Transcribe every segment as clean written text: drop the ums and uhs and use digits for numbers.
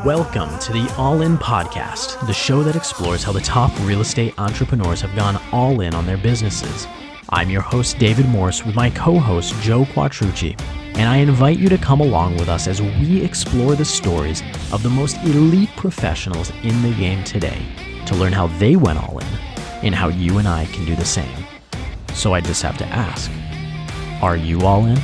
Welcome to the All In Podcast, the show that explores how the top real estate entrepreneurs have gone all in on their businesses. I'm your host, David Morse, with my co-host, Joe Quattrucci, and I invite you to come along with us as we explore the stories of the most elite professionals in the game today to learn how they went all in and how you and I can do the same. So I just have to ask, are you all in?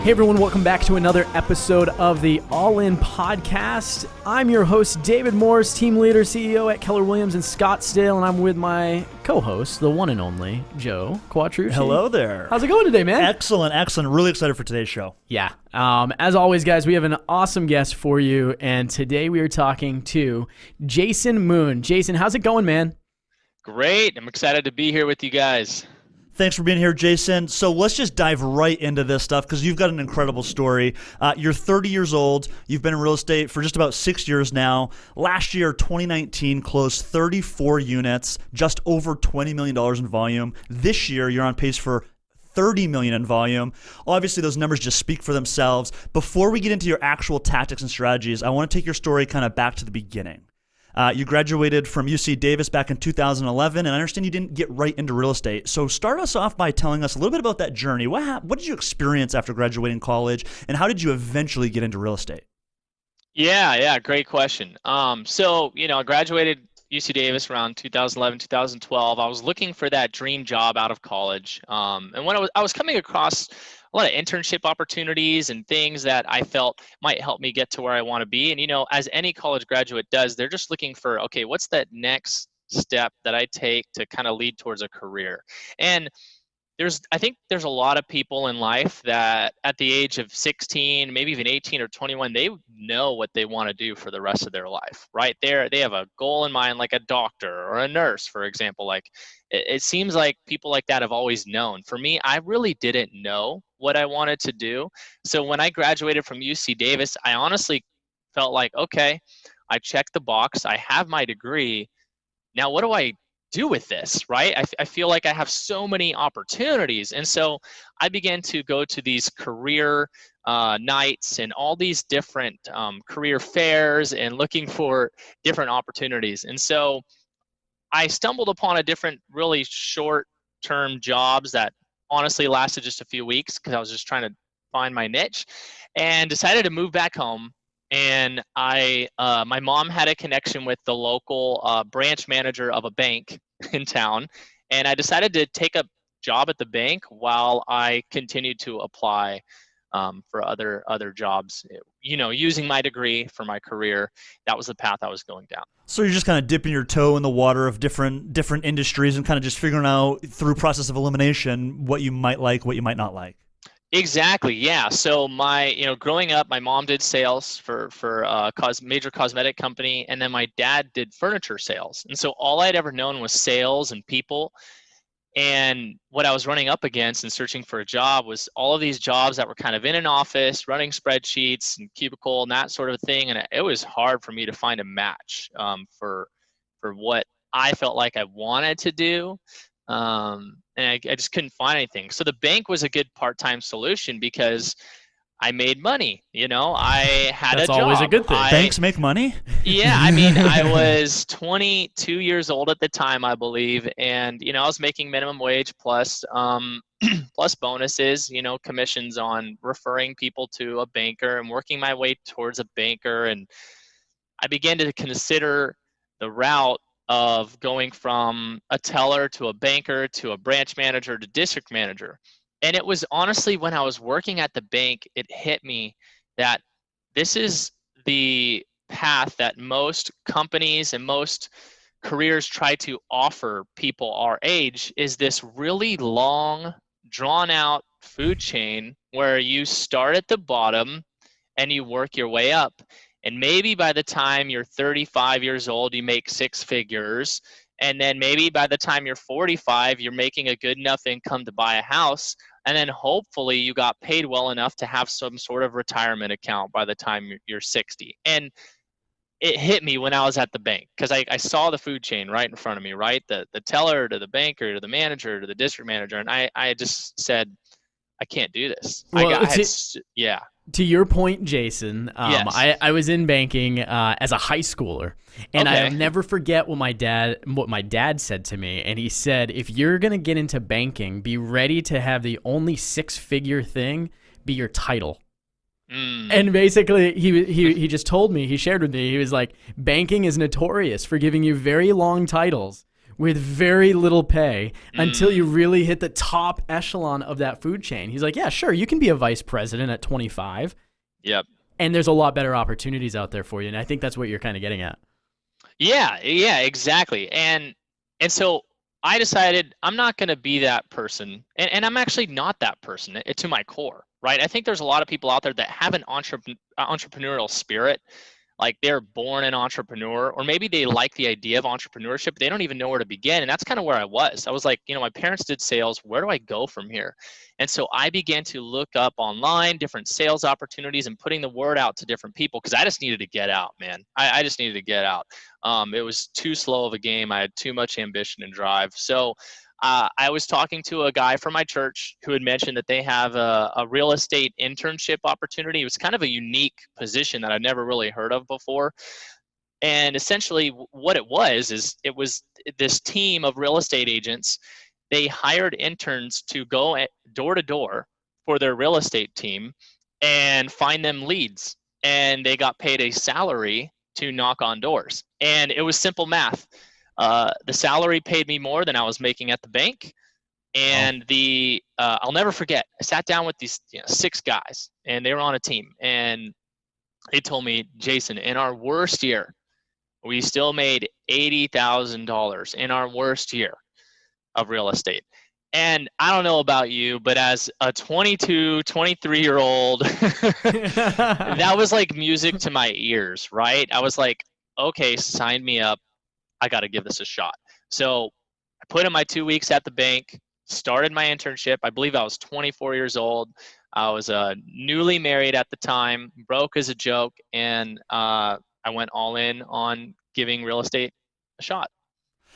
Hey everyone, welcome back to another episode of the All In Podcast. I'm your host, David Morse, team leader, CEO at Keller Williams in Scottsdale, and I'm with my co-host, the one and only Joe Quattrucci. Hello there. How's it going today, man? Excellent. Really excited for today's show. Yeah. As always, guys, we have an awesome guest for you, and today we are talking to Jason Moon. Jason, how's it going, man? Great. I'm excited to be here with you guys. Thanks for being here, Jason. So let's just dive right into this stuff because you've got an incredible story. You're 30 years old. You've been in real estate for just about 6 years now. Last year, 2019, closed 34 units, just over $20 million in volume. This year, you're on pace for $30 million in volume. Obviously, those numbers just speak for themselves. Before we get into your actual tactics and strategies, I want to take your story kind of back to the beginning. You graduated from UC Davis back in 2011, and I understand you didn't get right into real estate. So start us off by telling us a little bit about that journey. What did you experience after graduating college, and how did you eventually get into real estate? Yeah, great question. I graduated UC Davis around 2011, 2012. I was looking for that dream job out of college. And when I was coming across a lot of internship opportunities and things that I felt might help me get to where I want to be. And, as any college graduate does, they're just looking for, okay, what's that next step that I take to kind of lead towards a career? And I think there's a lot of people in life that at the age of 16, maybe even 18 or 21, they know what they want to do for the rest of their life, right? They have a goal in mind, like a doctor or a nurse, for example. Like it seems like people like that have always known. For me, I really didn't know what I wanted to do. So when I graduated from UC Davis, I honestly felt like, okay, I checked the box. I have my degree. Now, what do I do with this, right? I feel like I have so many opportunities. And so I began to go to these career nights and all these different career fairs and looking for different opportunities. And so I stumbled upon a different really short-term jobs that honestly lasted just a few weeks because I was just trying to find my niche and decided to move back home. And my mom had a connection with the local branch manager of a bank in town, and I decided to take a job at the bank while I continued to apply for other jobs. Using my degree for my career, that was the path I was going down. So you're just kind of dipping your toe in the water of different industries and kind of just figuring out through process of elimination what you might like, what you might not like. Exactly. Yeah. So growing up, my mom did sales for a major cosmetic company, and then my dad did furniture sales. And so all I'd ever known was sales and people. And what I was running up against and searching for a job was all of these jobs that were kind of in an office, running spreadsheets and cubicle and that sort of thing. And it was hard for me to find a match for what I felt like I wanted to do. And I just couldn't find anything. So the bank was a good part-time solution because I made money. I had That's a job. That's always a good thing. Banks make money? Yeah, I was 22 years old at the time, I believe, and I was making minimum wage plus plus bonuses, commissions on referring people to a banker and working my way towards a banker. And I began to consider the route of going from a teller to a banker to a branch manager to district manager. And it was honestly when I was working at the bank, it hit me that this is the path that most companies and most careers try to offer people our age, is this really long, drawn out food chain where you start at the bottom and you work your way up. And maybe by the time you're 35 years old, you make six figures. And then maybe by the time you're 45, you're making a good enough income to buy a house. And then hopefully you got paid well enough to have some sort of retirement account by the time you're 60. And it hit me when I was at the bank because I saw the food chain right in front of me, right? The teller to the banker to the manager to the district manager. And I just said, I can't do this. Well, Yeah. To your point, Jason, Yes. I was in banking as a high schooler, and Okay. I'll never forget what my dad said to me. And he said, if you're gonna get into banking, be ready to have the only 6-figure thing be your title. And basically, he just told me, he shared with me, he was like, banking is notorious for giving you very long titles with very little pay until you really hit the top echelon of that food chain. He's like, yeah, sure, you can be a vice president at 25. Yep. And there's a lot better opportunities out there for you. And I think that's what you're kind of getting at. Yeah, exactly. And so I decided I'm not going to be that person. And I'm actually not that person to my core, right? I think there's a lot of people out there that have an entrepreneurial spirit. Like they're born an entrepreneur, or maybe they like the idea of entrepreneurship, but they don't even know where to begin. And that's kind of where I was. I was like, my parents did sales. Where do I go from here? And so I began to look up online different sales opportunities and putting the word out to different people because I just needed to get out, man. I just needed to get out. It was too slow of a game. I had too much ambition and drive. So I was talking to a guy from my church who had mentioned that they have a real estate internship opportunity. It was kind of a unique position that I'd never really heard of before. And essentially what it was this team of real estate agents. They hired interns to go door to door for their real estate team and find them leads. And they got paid a salary to knock on doors. And it was simple math. The salary paid me more than I was making at the bank. And I'll never forget, I sat down with these 6 guys and they were on a team and they told me, Jason, in our worst year, we still made $80,000 in our worst year of real estate. And I don't know about you, but as a 22, 23-year-old, that was like music to my ears, right? I was like, okay, sign me up. I got to give this a shot. So I put in my 2 weeks at the bank, started my internship. I believe I was 24 years old. I was newly married at the time, broke as a joke, and I went all in on giving real estate a shot.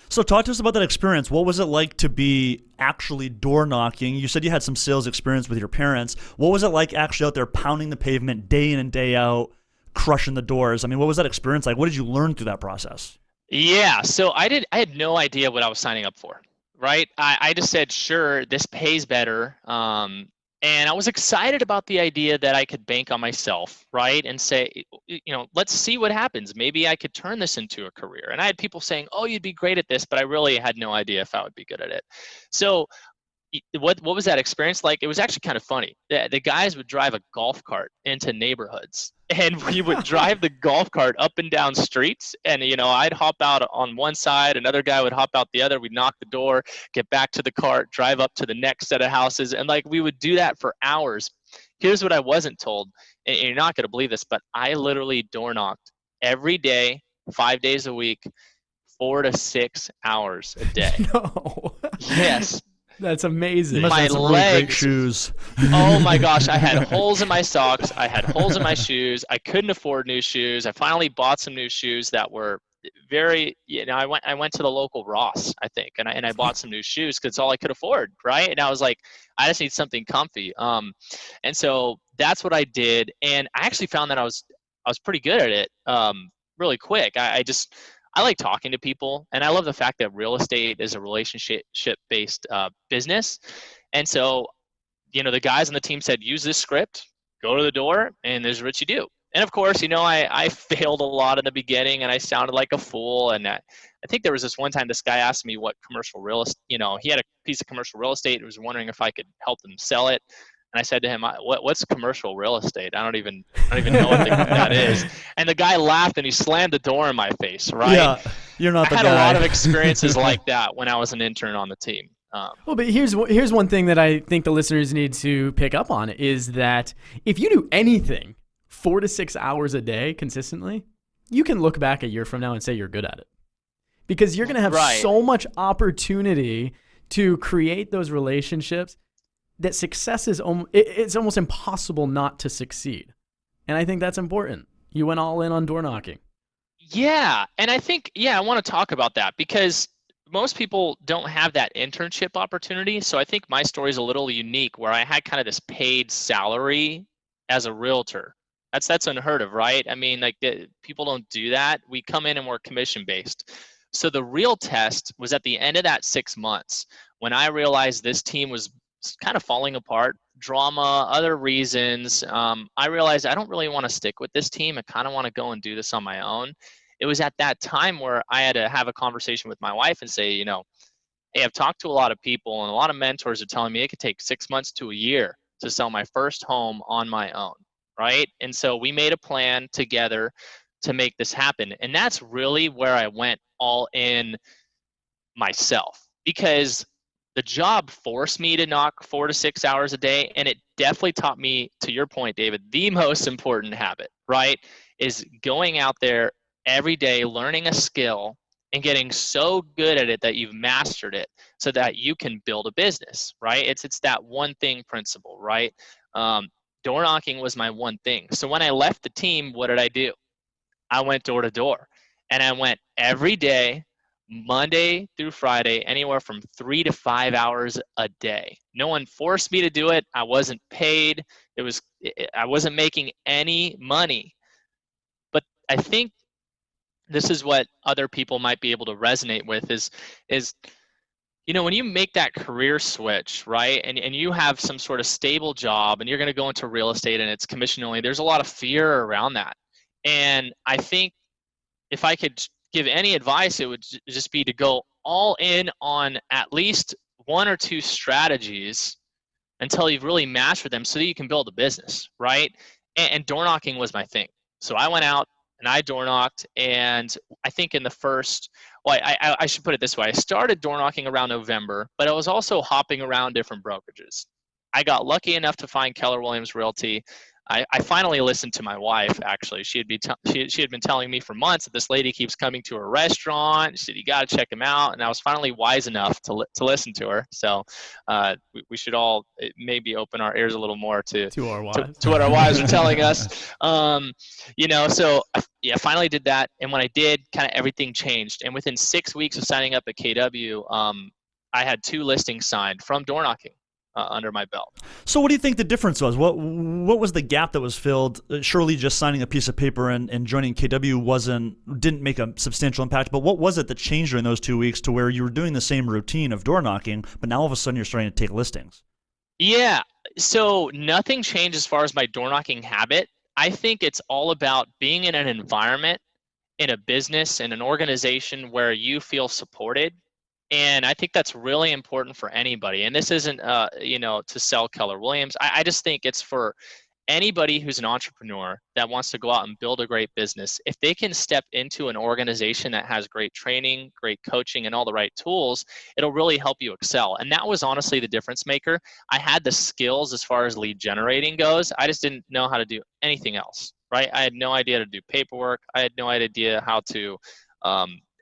So talk to us about that experience. What was it like to be actually door knocking? You said you had some sales experience with your parents. What was it like actually out there pounding the pavement day in and day out, crushing the doors? I mean, what was that experience like? What did you learn through that process? Yeah, so I had no idea what I was signing up for, right? I just said, sure, this pays better. And I was excited about the idea that I could bank on myself, right? And say, let's see what happens. Maybe I could turn this into a career. And I had people saying, oh, you'd be great at this, but I really had no idea if I would be good at it. So what was that experience like? It was actually kind of funny. The guys would drive a golf cart into neighborhoods, and we would drive the golf cart up and down streets. And I'd hop out on one side, another guy would hop out the other. We'd knock the door, get back to the cart, drive up to the next set of houses, and we would do that for hours. Here's what I wasn't told, and you're not going to believe this, but I literally door knocked every day, 5 days a week, 4 to 6 hours a day. No. Yes. That's amazing. You must have some really great shoes. Oh my gosh, I had holes in my socks. I had holes in my shoes. I couldn't afford new shoes. I finally bought some new shoes that were very, I went to the local Ross, I think, and I bought some new shoes because it's all I could afford, right? And I was like, I just need something comfy. And so that's what I did, and I actually found that I was pretty good at it really quick. I like talking to people, and I love the fact that real estate is a relationship-based business. And so, the guys on the team said, use this script, go to the door, and this is what you do. And of course, I failed a lot in the beginning, and I sounded like a fool. And I think there was this one time this guy asked me what commercial real estate, he had a piece of commercial real estate and was wondering if I could help them sell it. And I said to him, what's commercial real estate? I don't even know what that is. And the guy laughed and he slammed the door in my face, right? Yeah, you're not the guy. I had a lot of experiences like that when I was an intern on the team. Well, but here's one thing that I think the listeners need to pick up on is that if you do anything 4 to 6 hours a day consistently, you can look back a year from now and say you're good at it. Because you're going to have so much opportunity to create those relationships that success is it's almost impossible not to succeed. And I think that's important. You went all in on door knocking. Yeah. And I think, I want to talk about that because most people don't have that internship opportunity. So I think my story is a little unique where I had kind of this paid salary as a realtor. That's unheard of, right? I mean, like people don't do that. We come in and we're commission based. So the real test was at the end of that 6 months when I realized this team was kind of falling apart, drama, other reasons. I realized I don't really want to stick with this team. I kind of want to go and do this on my own. It was at that time where I had to have a conversation with my wife and say, hey, I've talked to a lot of people and a lot of mentors are telling me it could take 6 months to a year to sell my first home on my own, right? And so we made a plan together to make this happen. And that's really where I went all in myself, because the job forced me to knock 4 to 6 hours a day, and it definitely taught me, to your point, David, the most important habit, right, is going out there every day, learning a skill and getting so good at it that you've mastered it so that you can build a business, right? It's that one thing principle, right? Door knocking was my one thing. So when I left the team, what did I do? I went door to door, and I went every day, Monday through Friday, anywhere from 3 to 5 hours a day. No one forced me to do it. I wasn't paid. I wasn't making any money. But I think this is what other people might be able to resonate with is when you make that career switch, right, and you have some sort of stable job and you're going to go into real estate and it's commission only, there's a lot of fear around that. And I think if I could give any advice, it would just be to go all in on at least one or two strategies until you've really mastered them so that you can build a business, right? And door knocking was my thing. So I went out and I door knocked, and I think in the first, well, I should put it this way. I started door knocking around November, but I was also hopping around different brokerages. I got lucky enough to find Keller Williams Realty. I finally listened to my wife. Actually, she had been telling me for months that this lady keeps coming to her restaurant. She said, you got to check him out. And I was finally wise enough to listen to her. So we should all maybe open our ears a little more to our wives. to what our wives are telling us. So I finally did that. And when I did, kind of everything changed. And within 6 weeks of signing up at KW, I had 2 listings signed from door knocking. Under my belt. So what do you think the difference was? What was the gap that was filled? Surely just signing a piece of paper and joining KW didn't make a substantial impact, but what was it that changed during those 2 weeks to where you were doing the same routine of door knocking, but now all of a sudden you're starting to take listings? Yeah, so nothing changed as far as my door knocking habit. I think it's all about being in an environment, in a business, in an organization where you feel supported. And I think that's really important for anybody. And this isn't, to sell Keller Williams. I just think it's for anybody who's an entrepreneur that wants to go out and build a great business. If they can step into an organization that has great training, great coaching, and all the right tools, it'll really help you excel. And that was honestly the difference maker. I had the skills as far as lead generating goes. I just didn't know how to do anything else, right? I had no idea how to do paperwork. I had no idea how to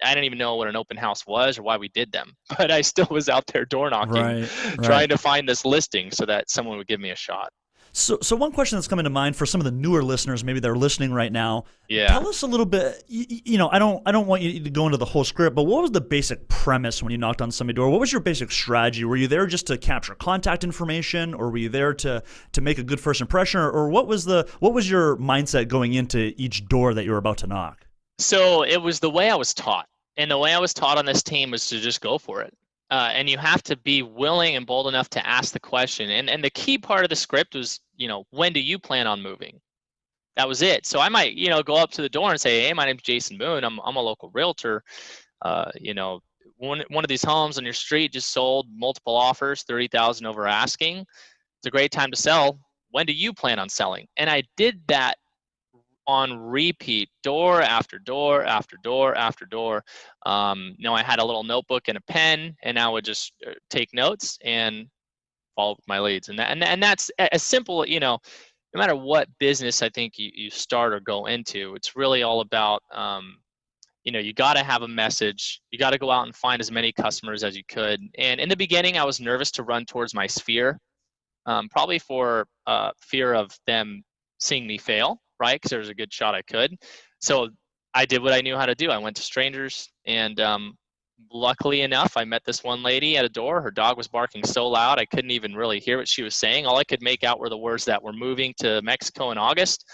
I didn't even know what an open house was or why we did them, but I still was out there door knocking, trying to find this listing so that someone would give me a shot. So one question that's coming to mind for some of the newer listeners, maybe they're listening right now. Yeah. Tell us a little bit. I don't want you to go into the whole script, but what was the basic premise when you knocked on somebody's door? What was your basic strategy? Were you there just to capture contact information, or were you there to make a good first impression, or what was your mindset going into each door that you were about to knock? So it was the way I was taught, and the way I was taught on this team was to just go for it. And you have to be willing and bold enough to ask the question. And the key part of the script was, when do you plan on moving? That was it. So I might, go up to the door and say, hey, my name's Jason Boone. I'm a local realtor. One of these homes on your street just sold, multiple offers, 30,000 over asking. It's a great time to sell. When do you plan on selling? And I did that on repeat, door after door after door after door. I had a little notebook and a pen, and I would just take notes and follow up with my leads. And that's as simple. No matter what business I think you start or go into, it's really all about you got to have a message. You got to go out and find as many customers as you could. And in the beginning, I was nervous to run towards my sphere, probably for fear of them seeing me fail, right? Because there was a good shot I could. So I did what I knew how to do. I went to strangers and luckily enough, I met this one lady at a door. Her dog was barking so loud I couldn't even really hear what she was saying. All I could make out were the words that we're moving to Mexico in August.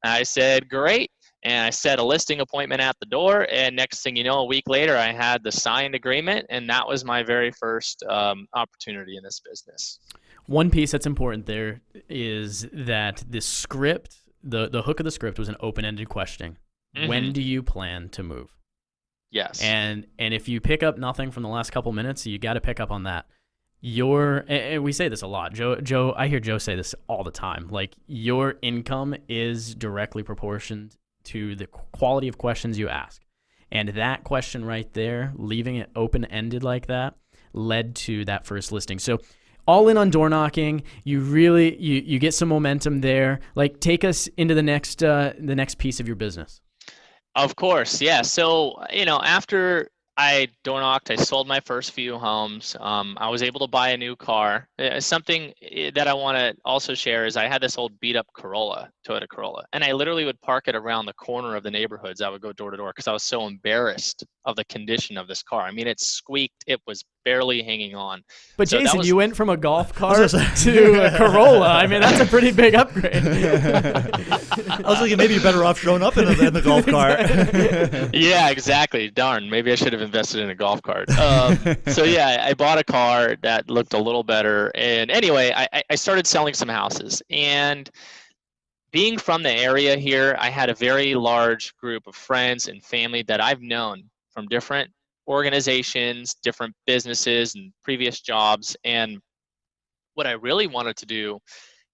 I said, great. And I set a listing appointment at the door. And next thing you know, a week later, I had the signed agreement. And that was my very first opportunity in this business. One piece that's important there is that the script, the hook of the script was an open-ended question. Mm-hmm. When do you plan to move? Yes. And if you pick up nothing from the last couple minutes, you got to pick up on that. And we say this a lot. Joe, I hear Joe say this all the time. Like, your income is directly proportioned to the quality of questions you ask. And that question right there, leaving it open-ended like that, led to that first listing. So all in on door knocking, you really you get some momentum there. Like, take us into the next piece of your business. Of course, yeah. So, after I door knocked, I sold my first few homes. I was able to buy a new car. Something that I want to also share is I had this old beat up Toyota Corolla, and I literally would park it around the corner of the neighborhoods. I would go door to door because I was so embarrassed of the condition of this car. I mean, it squeaked. It was barely hanging on. But so Jason, you went from a golf cart to a Corolla. I mean, that's a pretty big upgrade. I was thinking maybe you're better off showing up in the golf cart. Yeah, exactly. Darn, maybe I should have invested in a golf cart. So yeah, I bought a car that looked a little better. And anyway, I started selling some houses. And being from the area here, I had a very large group of friends and family that I've known from different organizations, different businesses, and previous jobs. And what I really wanted to do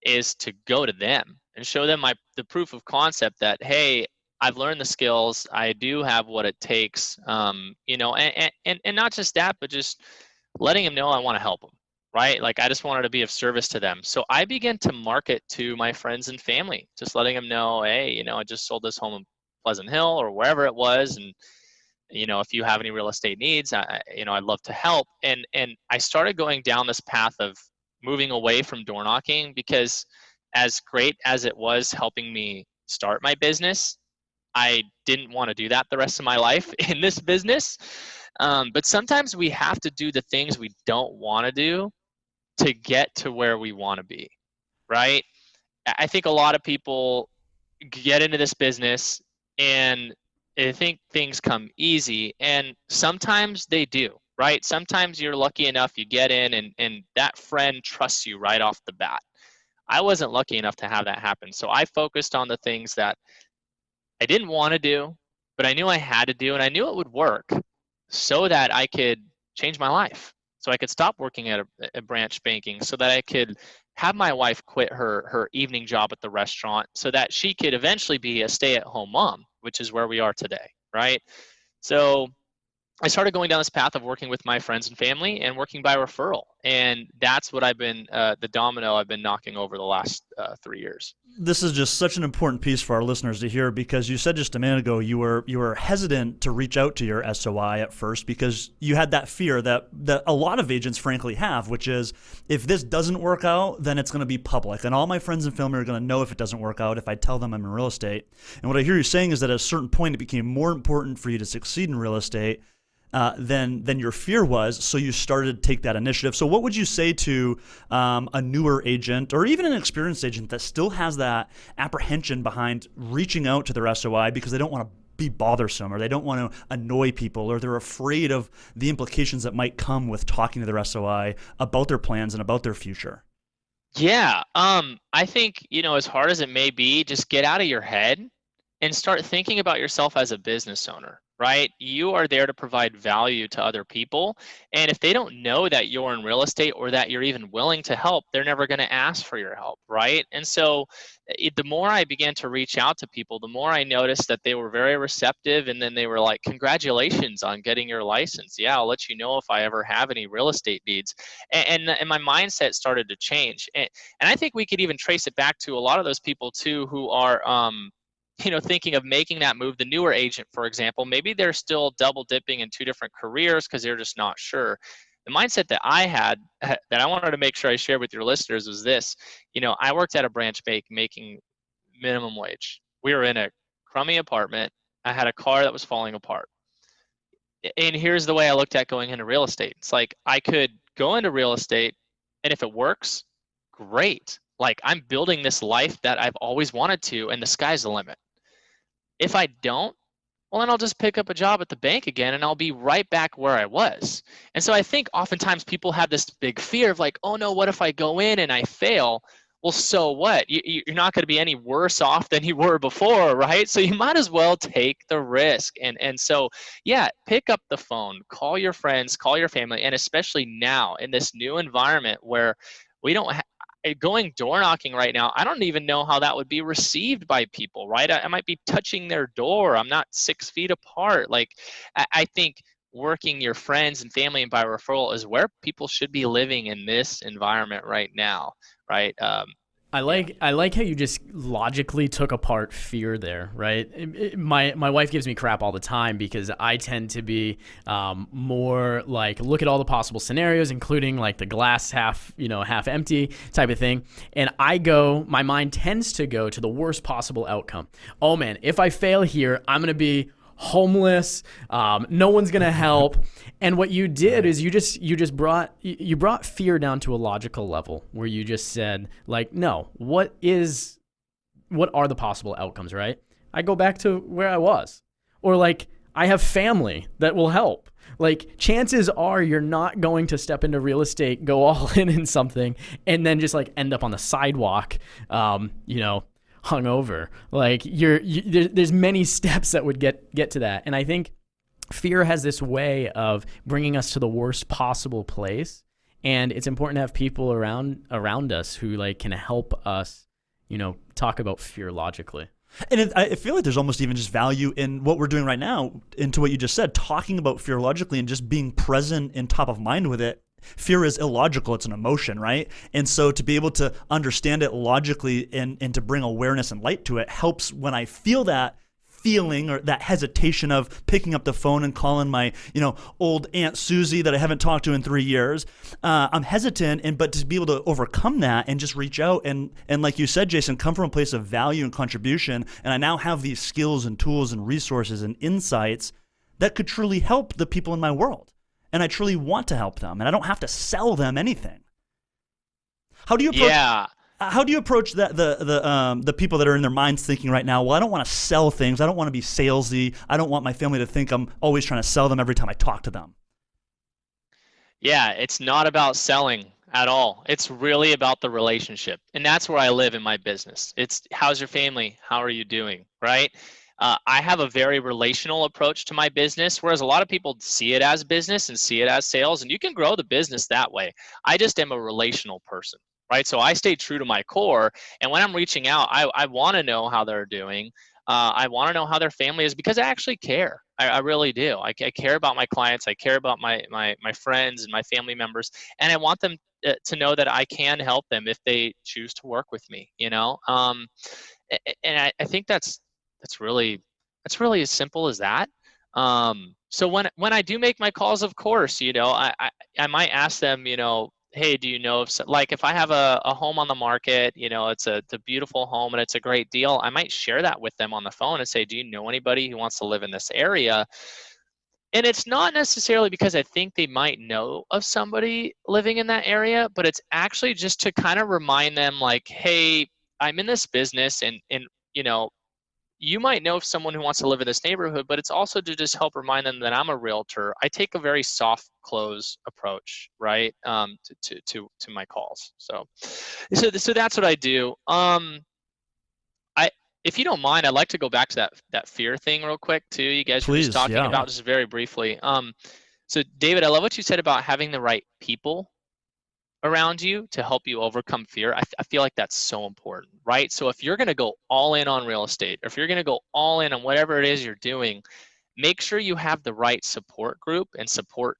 is to go to them and show them the proof of concept that, hey, I've learned the skills. I do have what it takes, and not just that, but just letting them know I want to help them, right? Like, I just wanted to be of service to them. So I began to market to my friends and family, just letting them know, hey, I just sold this home in Pleasant Hill or wherever it was, and if you have any real estate needs, I'd love to help. And I started going down this path of moving away from door knocking, because as great as it was helping me start my business, I didn't want to do that the rest of my life in this business. But sometimes we have to do the things we don't want to do to get to where we want to be, right? I think a lot of people get into this business and they think things come easy, and sometimes they do, right? Sometimes you're lucky enough, you get in and that friend trusts you right off the bat. I wasn't lucky enough to have that happen. So I focused on the things that I didn't want to do, but I knew I had to do, and I knew it would work so that I could change my life. So I could stop working at a branch banking, so that I could have my wife quit her evening job at the restaurant, so that she could eventually be a stay-at-home mom, which is where we are today, right? So I started going down this path of working with my friends and family and working by referral. And that's what I've been, the domino I've been knocking over the last 3 years. This is just such an important piece for our listeners to hear, because you said just a minute ago you were hesitant to reach out to your SOI at first because you had that fear that a lot of agents frankly have, which is, if this doesn't work out, then it's going to be public. And all my friends and family are going to know if it doesn't work out if I tell them I'm in real estate. And what I hear you saying is that at a certain point it became more important for you to succeed in real estate than your fear was, so you started to take that initiative. So what would you say to a newer agent, or even an experienced agent, that still has that apprehension behind reaching out to their SOI because they don't want to be bothersome, or they don't want to annoy people, or they're afraid of the implications that might come with talking to their SOI about their plans and about their future? Yeah, I think, as hard as it may be, just get out of your head and start thinking about yourself as a business owner, right? You are there to provide value to other people. And if they don't know that you're in real estate or that you're even willing to help, they're never going to ask for your help, right? And so the more I began to reach out to people, the more I noticed that they were very receptive. And then they were like, congratulations on getting your license. Yeah, I'll let you know if I ever have any real estate needs. And my mindset started to change. And I think we could even trace it back to a lot of those people too who are, thinking of making that move. The newer agent, for example, maybe they're still double dipping in two different careers because they're just not sure. The mindset that I had, that I wanted to make sure I shared with your listeners, was this. I worked at a branch bank making minimum wage. We were in a crummy apartment. I had a car that was falling apart. And here's the way I looked at going into real estate. It's like I could go into real estate, and if it works, great. Like I'm building this life that I've always wanted to, and the sky's the limit. If I don't, well, then I'll just pick up a job at the bank again and I'll be right back where I was. And so I think oftentimes people have this big fear of like, oh no, what if I go in and I fail? Well, so what? You're not going to be any worse off than you were before, right? So you might as well take the risk. And so, yeah, pick up the phone, call your friends, call your family, and especially now in this new environment where we don't going door knocking right now, I don't even know how that would be received by people, right? I might be touching their door. I'm not 6 feet apart. Like, I think working your friends and family and by referral is where people should be living in this environment right now, right? I like how you just logically took apart fear there, right? My wife gives me crap all the time because I tend to be more like look at all the possible scenarios, including like the glass half empty type of thing, and my mind tends to go to the worst possible outcome. Oh man, if I fail here, I'm gonna be homeless. No one's gonna help. And what you did is you brought fear down to a logical level where you just said like, no, what are the possible outcomes, right? I go back to where I was, or like I have family that will help. Like chances are you're not going to step into real estate, go all in something, and then just like end up on the sidewalk, hungover. Like there's many steps that would get to that. And I think fear has this way of bringing us to the worst possible place. And it's important to have people around us who like can help us, talk about fear logically. And I feel like there's almost even just value in what we're doing right now, into what you just said, talking about fear logically and just being present and top of mind with it. Fear is illogical. It's an emotion, right? And so to be able to understand it logically and to bring awareness and light to it helps when I feel that feeling or that hesitation of picking up the phone and calling my, old Aunt Susie that I haven't talked to in 3 years. I'm hesitant, but to be able to overcome that and just reach out and like you said, Jason, come from a place of value and contribution. And I now have these skills and tools and resources and insights that could truly help the people in my world. And I truly want to help them, and I don't have to sell them anything. How do you approach? Yeah. How do you approach the people that are in their minds thinking right now, well, I don't want to sell things. I don't want to be salesy. I don't want my family to think I'm always trying to sell them every time I talk to them. Yeah, it's not about selling at all. It's really about the relationship. And that's where I live in my business. It's how's your family? How are you doing? Right? I have a very relational approach to my business, whereas a lot of people see it as business and see it as sales, and you can grow the business that way. I just am a relational person, right? So I stay true to my core, and when I'm reaching out, I want to know how they're doing. I want to know how their family is because I actually care. I really do. I care about my clients. I care about my friends and my family members, and I want them to know that I can help them if they choose to work with me. And I think that's really as simple as that. So when I do make my calls, of course, I might ask them, hey, do you know if I have a home on the market, it's a beautiful home and it's a great deal, I might share that with them on the phone and say, do you know anybody who wants to live in this area? And it's not necessarily because I think they might know of somebody living in that area, but it's actually just to kind of remind them like, hey, I'm in this business and you might know of someone who wants to live in this neighborhood, but it's also to just help remind them that I'm a realtor. I take a very soft close approach, right, to my calls. So that's what I do. If you don't mind, I'd like to go back to that fear thing real quick too. You guys were just talking about just very briefly. So David, I love what you said about having the right people around you to help you overcome fear. I feel like that's so important, right? So if you're going to go all in on real estate, or if you're going to go all in on whatever it is you're doing, make sure you have the right support group and support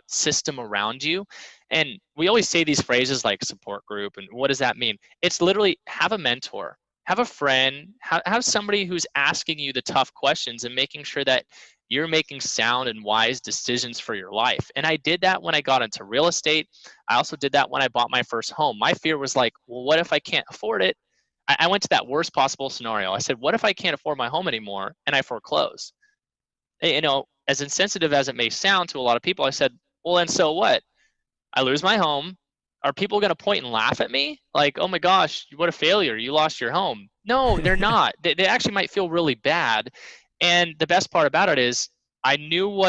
system around you. And we always say these phrases like support group, and what does that mean? It's literally have a mentor, have a friend, have somebody who's asking you the tough questions and making sure that you're making sound and wise decisions for your life. And I did that when I got into real estate. I also did that when I bought my first home. My fear was like, well, what if I can't afford it? I went to that worst possible scenario. I said, what if I can't afford my home anymore and I foreclose? as insensitive as it may sound to a lot of people, I said, well, and so what? I lose my home. Are people going to point and laugh at me? Like, oh my gosh, what a failure. You lost your home. No, they're not. They actually might feel really bad. And the best part about it is I knew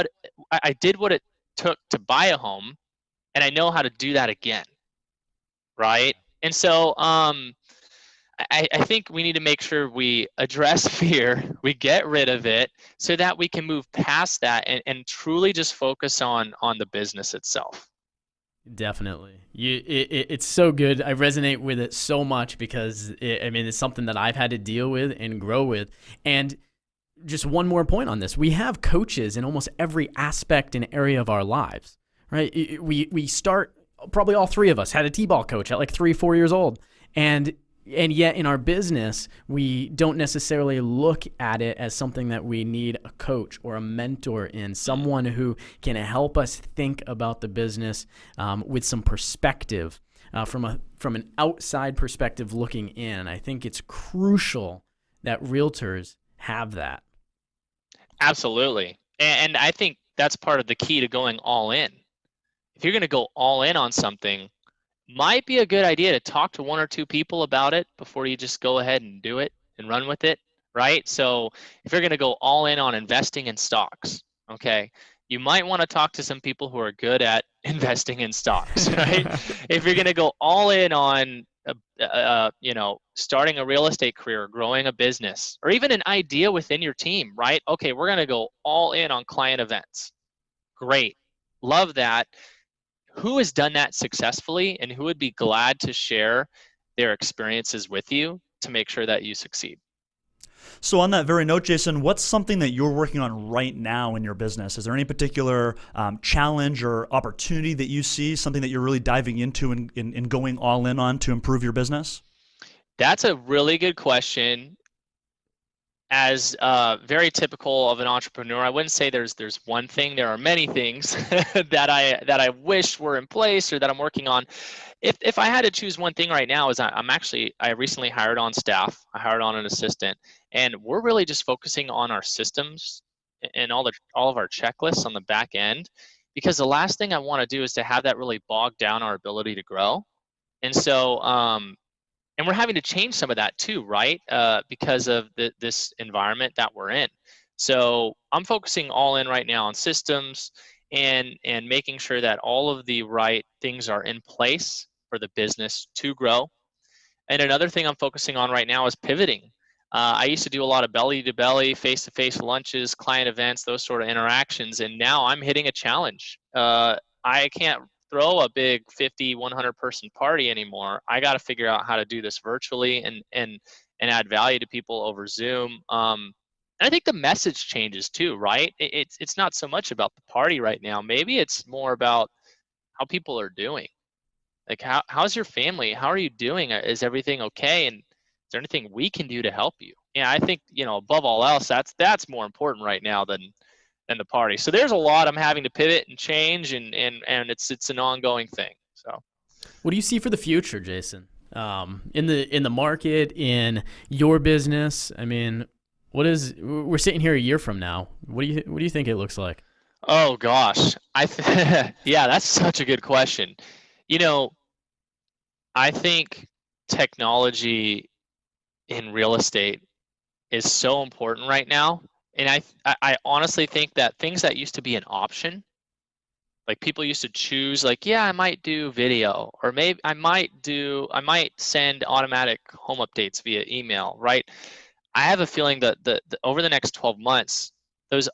I did what it took to buy a home, and I know how to do that again. Right. And so, I think we need to make sure we address fear, we get rid of it so that we can move past that and truly just focus on the business itself. Definitely. It's so good. I resonate with it so much because it's something that I've had to deal with and grow with. And just one more point on this. We have coaches in almost every aspect and area of our lives, right? We start, probably all three of us had a T-ball coach at like 3-4 years old. And yet in our business, we don't necessarily look at it as something that we need a coach or a mentor in, someone who can help us think about the business with some perspective, from an outside perspective looking in. I think it's crucial that realtors have that. Absolutely. And I think that's part of the key to going all in. If you're going to go all in on something, might be a good idea to talk to one or two people about it before you just go ahead and do it and run with it, right? So if you're going to go all in on investing in stocks, okay, you might want to talk to some people who are good at investing in stocks, right? If you're going to go all in on starting a real estate career, growing a business, or even an idea within your team, right? Okay, we're going to go all in on client events. Great. Love that. Who has done that successfully and who would be glad to share their experiences with you to make sure that you succeed? So on that very note, Jason, what's something that you're working on right now in your business? Is there any particular challenge or opportunity that you see, something that you're really diving into and going all in on to improve your business? That's a really good question. As very typical of an entrepreneur, I wouldn't say there's one thing. There are many things that I wish were in place or that I'm working on. If I had to choose one thing right now, is I recently hired on staff. I hired on an assistant, and we're really just focusing on our systems and all of our checklists on the back end, because the last thing I want to do is to have that really bog down our ability to grow. And so and we're having to change some of that too, right? Because of this environment that we're in. So I'm focusing all in right now on systems and making sure that all of the right things are in place for the business to grow. And another thing I'm focusing on right now is pivoting. I used to do a lot of belly to belly, face to face lunches, client events, those sort of interactions. And now I'm hitting a challenge. I can't throw a big 50, 100 person party anymore. I got to figure out how to do this virtually and add value to people over Zoom. And I think the message changes too, right? It's not so much about the party right now. Maybe it's more about how people are doing. Like, how's your family? How are you doing? Is everything okay? And is there anything we can do to help you? Yeah, I think, above all else, that's more important right now than the party. So there's a lot I'm having to pivot and change, and it's an ongoing thing. So What do you see for the future, Jason? In the market, in your business? I mean, we're sitting here a year from now. What do you think it looks like? oh gosh, yeah, that's such a good question. You know, I think technology in real estate is so important right now. And I honestly think that things that used to be an option, like people used to choose, like, yeah, I might do video, or maybe I might send automatic home updates via email, right? I have a feeling that over the next 12 months, those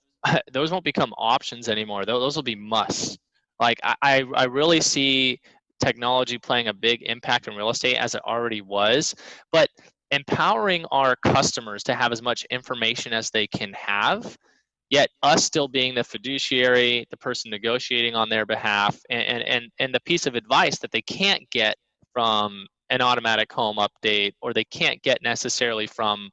those won't become options anymore. Those will be musts. Like I really see technology playing a big impact in real estate, as it already was, but empowering our customers to have as much information as they can have, yet us still being the fiduciary, the person negotiating on their behalf, and the piece of advice that they can't get from an automatic home update, or they can't get necessarily from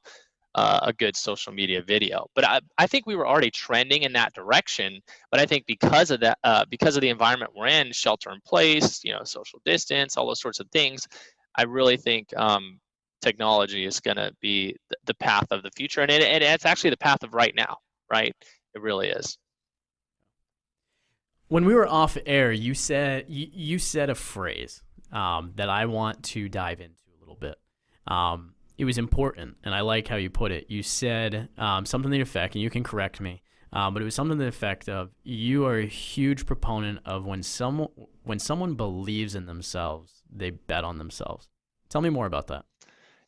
a good social media video. But I think we were already trending in that direction. But I think because of that, because of the environment we're in, shelter in place, social distance, all those sorts of things, I really think technology is going to be the path of the future, and it's actually the path of right now, right? It really is. When we were off air, you said a phrase that I want to dive into a little bit. It was important, and I like how you put it. You said something to the effect, and you can correct me, but it was something to the effect of, you are a huge proponent of when someone believes in themselves, they bet on themselves. Tell me more about that.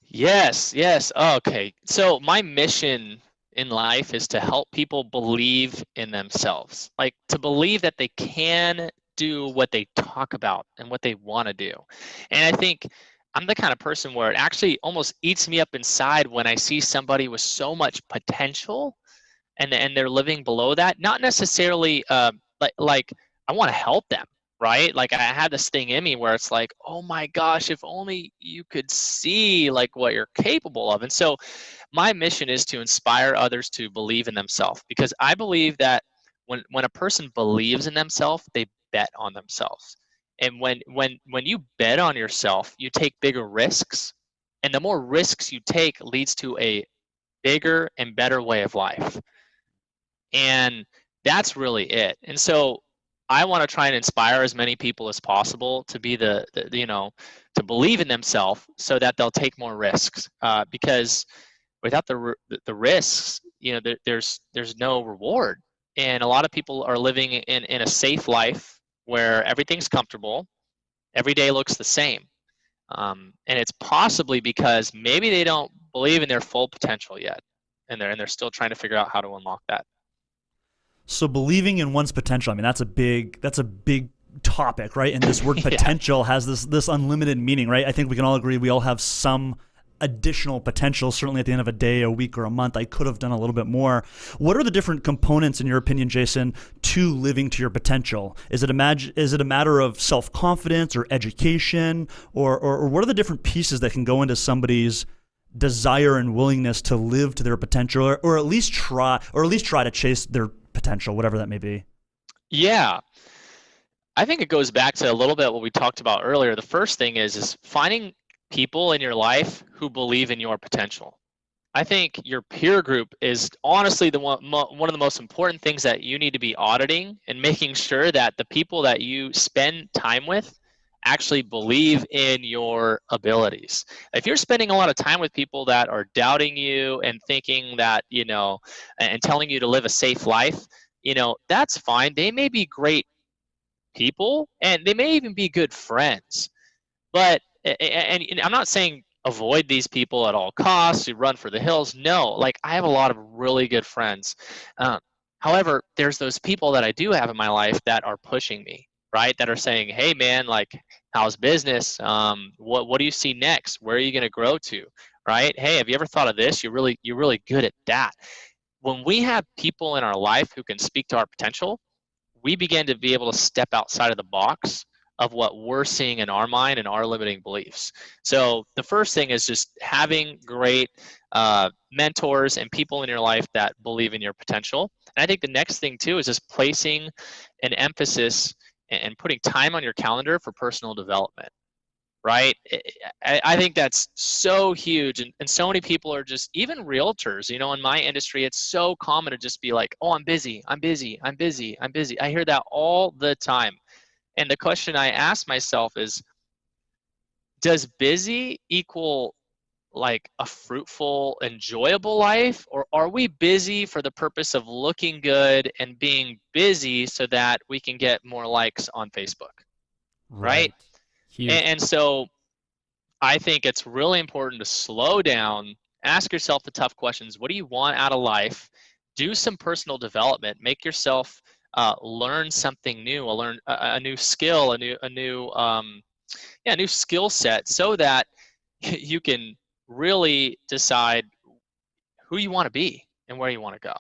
Yes, yes. Okay. So my mission in life is to help people believe in themselves, like to believe that they can do what they talk about and what they want to do. And I think I'm the kind of person where it actually almost eats me up inside when I see somebody with so much potential and they're living below that. Not necessarily like I want to help them, right? Like I had this thing in me where it's like, oh my gosh, if only you could see like what you're capable of. And so my mission is to inspire others to believe in themselves, because I believe that when a person believes in themselves, they bet on themselves. And when you bet on yourself, you take bigger risks, and the more risks you take leads to a bigger and better way of life. And that's really it. And so I want to try and inspire as many people as possible to be to believe in themselves so that they'll take more risks, because without the risks, there's no reward. And a lot of people are living in a safe life where everything's comfortable, every day looks the same. And it's possibly because maybe they don't believe in their full potential yet, and they're still trying to figure out how to unlock that. So believing in one's potential, I mean, that's a big topic, right? And this word potential has this unlimited meaning, right? I think we can all agree we all have some additional potential. Certainly at the end of a day, a week, or a month, I could have done a little bit more. What are the different components, in your opinion, Jason, to living to your potential? Is it a matter of self-confidence or education, or what are the different pieces that can go into somebody's desire and willingness to live to their potential, or at least try to chase their potential, whatever that may be? Yeah, I think it goes back to a little bit what we talked about earlier. The first thing is finding people in your life who believe in your potential. I think your peer group is honestly one of the most important things that you need to be auditing, and making sure that the people that you spend time with actually believe in your abilities. If you're spending a lot of time with people that are doubting you and thinking that, and telling you to live a safe life, that's fine. They may be great people, and they may even be good friends. But and I'm not saying avoid these people at all costs, you run for the hills. No, like I have a lot of really good friends. However, there's those people that I do have in my life that are pushing me, right? That are saying, hey man, like how's business? What do you see next? Where are you going to grow to? Right? Hey, have you ever thought of this? You're really good at that. When we have people in our life who can speak to our potential, we begin to be able to step outside of the box of what we're seeing in our mind and our limiting beliefs. So the first thing is just having great mentors and people in your life that believe in your potential. And I think the next thing too is just placing an emphasis and putting time on your calendar for personal development. Right? I think that's so huge. And so many people are just, even realtors, in my industry, it's so common to just be like, oh, I'm busy. I hear that all the time. And the question I ask myself is, does busy equal like a fruitful, enjoyable life? Or are we busy for the purpose of looking good and being busy so that we can get more likes on Facebook? Right? And so I think it's really important to slow down, ask yourself the tough questions. What do you want out of life? Do some personal development. Make yourself learn something new, learn a new skill, a new skill set, so that you can really decide who you want to be and where you want to go.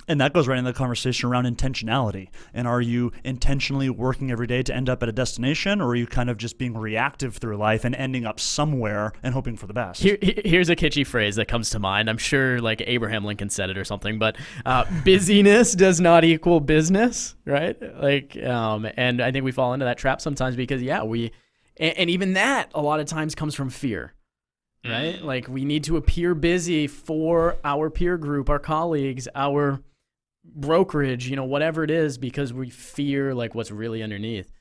And that goes right into the conversation around intentionality. And are you intentionally working every day to end up at a destination, or are you kind of just being reactive through life and ending up somewhere and hoping for the best? Here's a kitschy phrase that comes to mind. I'm sure like Abraham Lincoln said it or something, but busyness does not equal business, right? And I think we fall into that trap sometimes because, and even that a lot of times comes from fear. Right? Like we need to appear busy for our peer group, our colleagues, our brokerage, whatever it is, because we fear like what's really underneath.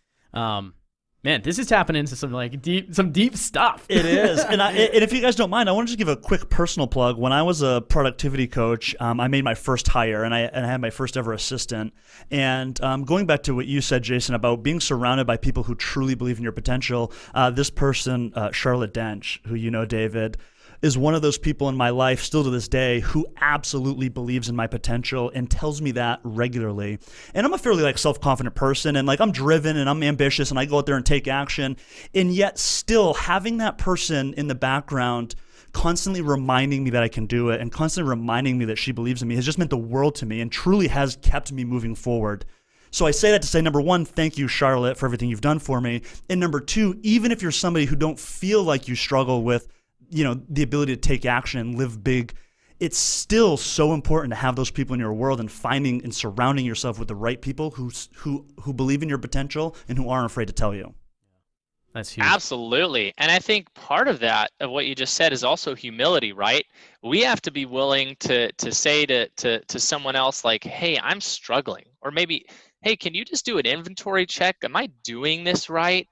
Man, this is tapping into some deep stuff. It is. And if you guys don't mind, I want to just give a quick personal plug. When I was a productivity coach, I made my first hire, and I had my first ever assistant. And going back to what you said, Jason, about being surrounded by people who truly believe in your potential, this person, Charlotte Dench, who you know, David, is one of those people in my life still to this day who absolutely believes in my potential and tells me that regularly. And I'm a fairly self-confident person, and I'm driven and I'm ambitious and I go out there and take action. And yet still having that person in the background constantly reminding me that I can do it and constantly reminding me that she believes in me has just meant the world to me and truly has kept me moving forward. So I say that to say, number one, thank you, Charlotte, for everything you've done for me. And number two, even if you're somebody who don't feel like you struggle with the ability to take action and live big, it's still so important to have those people in your world and finding and surrounding yourself with the right people who believe in your potential and who aren't afraid to tell you. That's huge. Absolutely. And I think part of that, of what you just said, is also humility, right? We have to be willing to say to someone else, like, hey, I'm struggling. Or maybe, hey, can you just do an inventory check? Am I doing this right?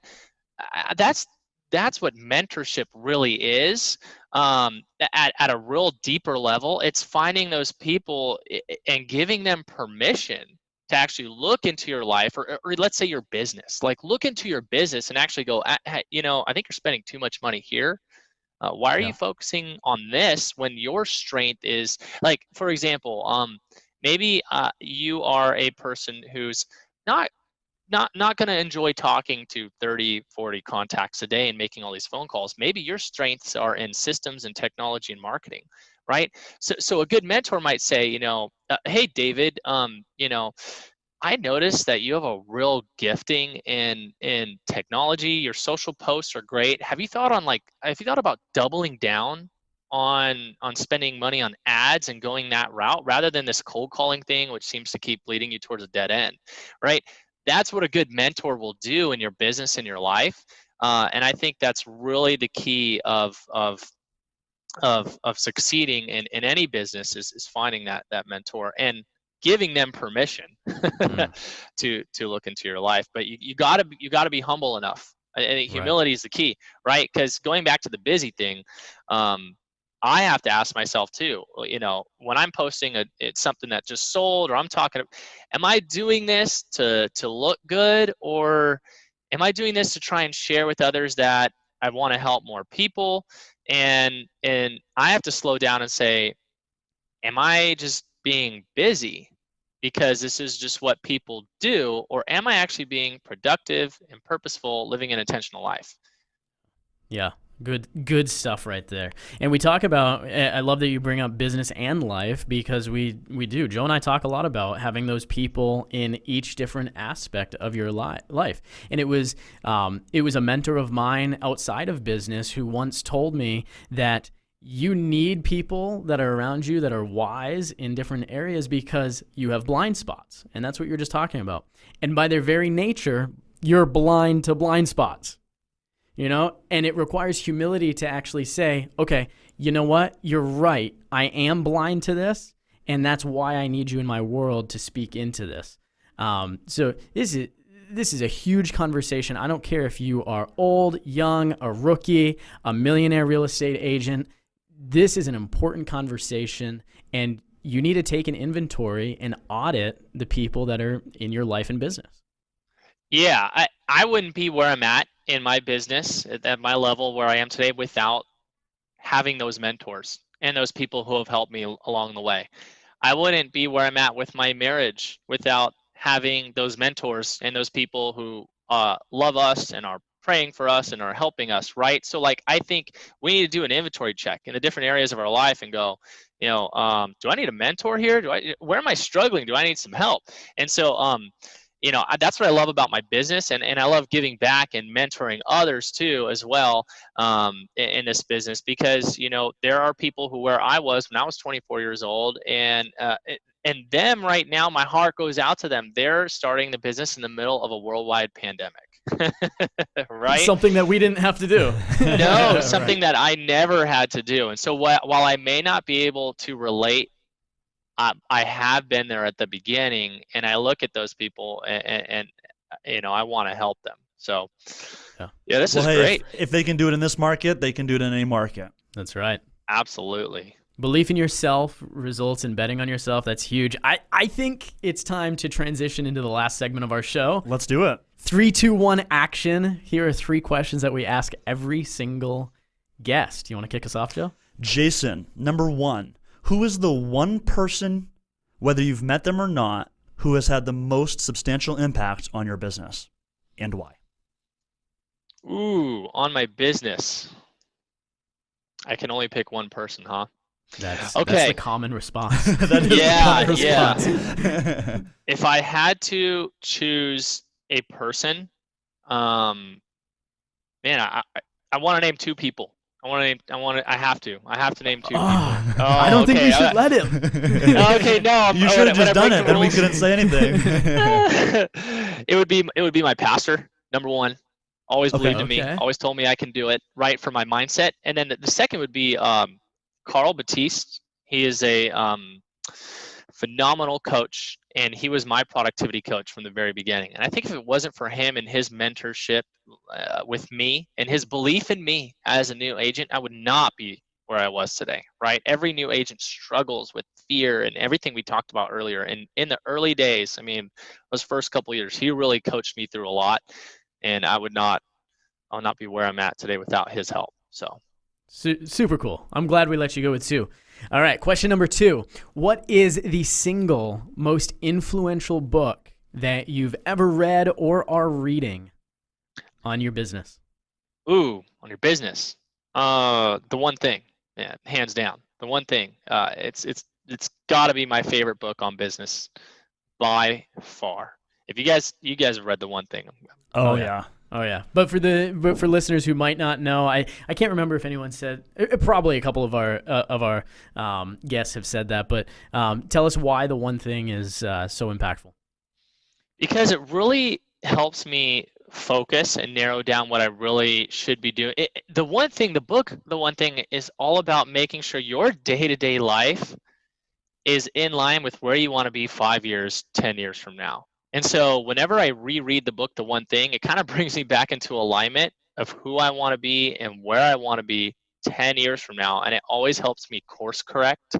That's what mentorship really is, at a real deeper level. It's finding those people and giving them permission to actually look into your life, or let's say your business. Look into your business and actually go, I think you're spending too much money here. Why are you focusing on this when your strength is, for example, maybe you are a person who's not going to enjoy talking to 30, 40 contacts a day and making all these phone calls. Maybe your strengths are in systems and technology and marketing, right? So a good mentor might say, hey, David, I noticed that you have a real gifting in technology. Your social posts are great. Have you thought about doubling down on spending money on ads and going that route rather than this cold calling thing, which seems to keep leading you towards a dead end, right? That's what a good mentor will do in your business, in your life, and I think that's really the key of succeeding in any business is finding that mentor and giving them permission to look into your life. But you gotta be humble enough, and humility is the key, right? Because going back to the busy thing, I have to ask myself too, when I'm posting it's something that just sold, or I'm talking, am I doing this to look good, or am I doing this to try and share with others that I want to help more people? And I have to slow down and say, am I just being busy because this is just what people do, or am I actually being productive and purposeful, living an intentional life? Yeah. Good stuff right there. And we talk about, I love that you bring up business and life, because we do. Joe and I talk a lot about having those people in each different aspect of your life. And it was a mentor of mine outside of business who once told me that you need people that are around you that are wise in different areas, because you have blind spots. And that's what you're just talking about. And by their very nature, you're blind to blind spots. And it requires humility to actually say, okay, you know what? You're right. I am blind to this, and that's why I need you in my world to speak into this. So this is a huge conversation. I don't care if you are old, young, a rookie, a millionaire real estate agent. This is an important conversation, and you need to take an inventory and audit the people that are in your life and business. Yeah, I wouldn't be where I'm at in my business at my level where I am today without having those mentors and those people who have helped me along the way. I wouldn't be where I'm at with my marriage without having those mentors and those people who love us and are praying for us and are helping us, right? So I think we need to do an inventory check in the different areas of our life and go, do I need a mentor here? Where am I struggling? Do I need some help? And so that's what I love about my business, and I love giving back and mentoring others too as well, in this business, because there are people who, where I was when I was 24 years old, and them right now, my heart goes out to them. They're starting the business in the middle of a worldwide pandemic. Right? Something that we didn't have to do. No, something that I never had to do. And so while I may not be able to relate I have been there at the beginning, and I look at those people, and I want to help them. So, yeah, this Well, is hey, great. if they can do it in this market, they can do it in any market. That's right. Absolutely. Belief in yourself results in betting on yourself. That's huge. I think it's time to transition into the last segment of our show. Let's do it. 3, 2, 1, action. Here are 3 questions that we ask every single guest. You want to kick us off, Joe? Jason, number 1, who is the one person, whether you've met them or not, who has had the most substantial impact on your business, and why? Ooh, on my business. I can only pick one person, huh? That's okay. the common response. That is the common response. If I had to choose a person, man, I want to name 2 people. I have to name 2 people. I don't think we should let him. Okay, no. You should have just done it. Then we couldn't say anything. It would be my pastor, number 1. Always believed in me. Always told me I can do it. Right for my mindset. And then the second would be Carl Batiste. He is a phenomenal coach, and he was my productivity coach from the very beginning. And I think if it wasn't for him and his mentorship with me and his belief in me as a new agent, I would not be where I was today, right? Every new agent struggles with fear and everything we talked about earlier. And in the early days, I mean, those first couple of years, he really coached me through a lot, and I'll not be where I'm at today without his help. So. Super cool. I'm glad we let you go with 2. All right, question number 2. What is the single most influential book that you've ever read or are reading on your business? Ooh, on your business. The One Thing. Yeah, hands down. The One Thing. It's got to be my favorite book on business by far. If you guys have read The One Thing. Oh yeah. Oh yeah, but for listeners who might not know, I can't remember if anyone said. Probably a couple of our guests have said that, but tell us why The One Thing is so impactful. Because it really helps me focus and narrow down what I really should be doing. The One Thing is all about making sure your day-to-day life is in line with where you want to be 5 years, 10 years from now. And so whenever I reread the book, The One Thing, it kind of brings me back into alignment of who I want to be and where I want to be 10 years from now. And it always helps me course correct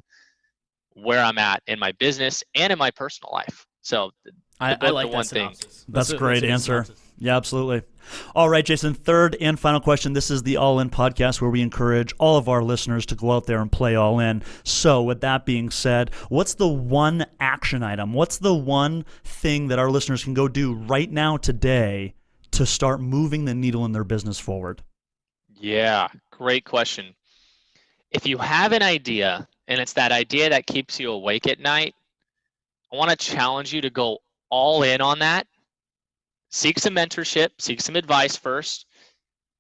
where I'm at in my business and in my personal life. So I like that synopsis. That's a great answer. Yeah, absolutely. All right, Jason, third and final question. This is the All In podcast where we encourage all of our listeners to go out there and play all in. So with that being said, what's the one action item? What's the one thing that our listeners can go do right now today to start moving the needle in their business forward? Yeah, great question. If you have an idea and it's that idea that keeps you awake at night, I want to challenge you to go all in on that. Seek some mentorship, seek some advice first,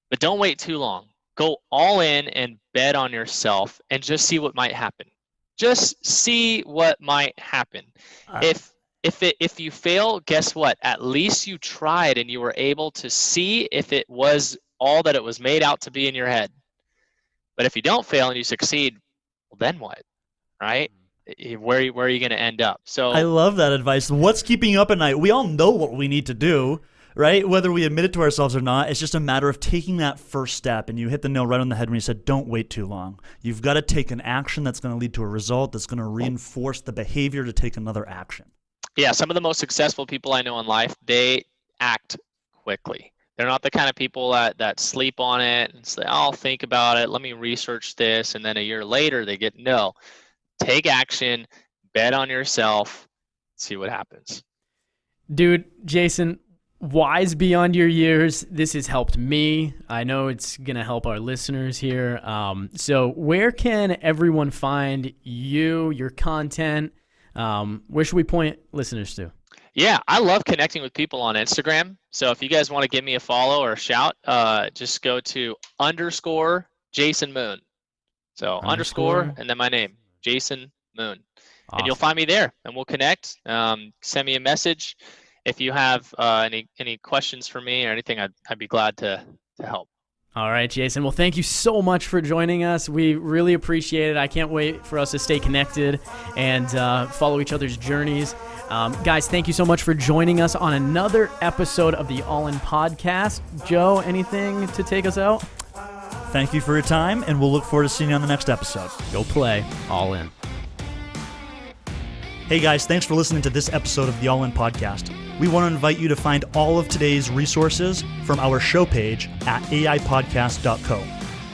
but don't wait too long. Go all in and bet on yourself and just see what might happen. Just see what might happen. If you fail, guess what? At least you tried and you were able to see if it was all that it was made out to be in your head. But if you don't fail and you succeed, well, then what, right? Where are you going to end up? So I love that advice. What's keeping you up at night? We all know what we need to do, right? Whether we admit it to ourselves or not, it's just a matter of taking that first step. And you hit the nail right on the head when you said, don't wait too long. You've got to take an action that's going to lead to a result that's going to reinforce the behavior to take another action. Yeah, some of the most successful people I know in life, they act quickly. They're not the kind of people that sleep on it and say, I'll think about it, let me research this, and then a year later they get no. Take action, bet on yourself, see what happens. Dude, Jason, wise beyond your years. This has helped me. I know it's going to help our listeners here. So where can everyone find you, your content? Where should we point listeners to? Yeah, I love connecting with people on Instagram. So if you guys want to give me a follow or a shout, just go to _Jason Moon. So underscore and then my name. Jason Moon. Awesome. And you'll find me there and we'll connect. Send me a message. If you have any questions for me or anything, I'd be glad to help. All right, Jason. Well, thank you so much for joining us. We really appreciate it. I can't wait for us to stay connected and follow each other's journeys. Guys, thank you so much for joining us on another episode of the All In Podcast. Joe, anything to take us out? Thank you for your time, and we'll look forward to seeing you on the next episode. Go play. All In. Hey guys, thanks for listening to this episode of the All In Podcast. We want to invite you to find all of today's resources from our show page at aipodcast.co.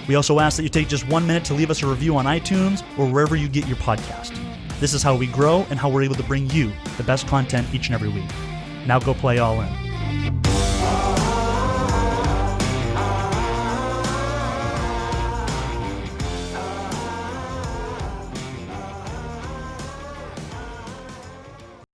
We also ask that you take just 1 minute to leave us a review on iTunes or wherever you get your podcast. This is how we grow and how we're able to bring you the best content each and every week. Now go play all in.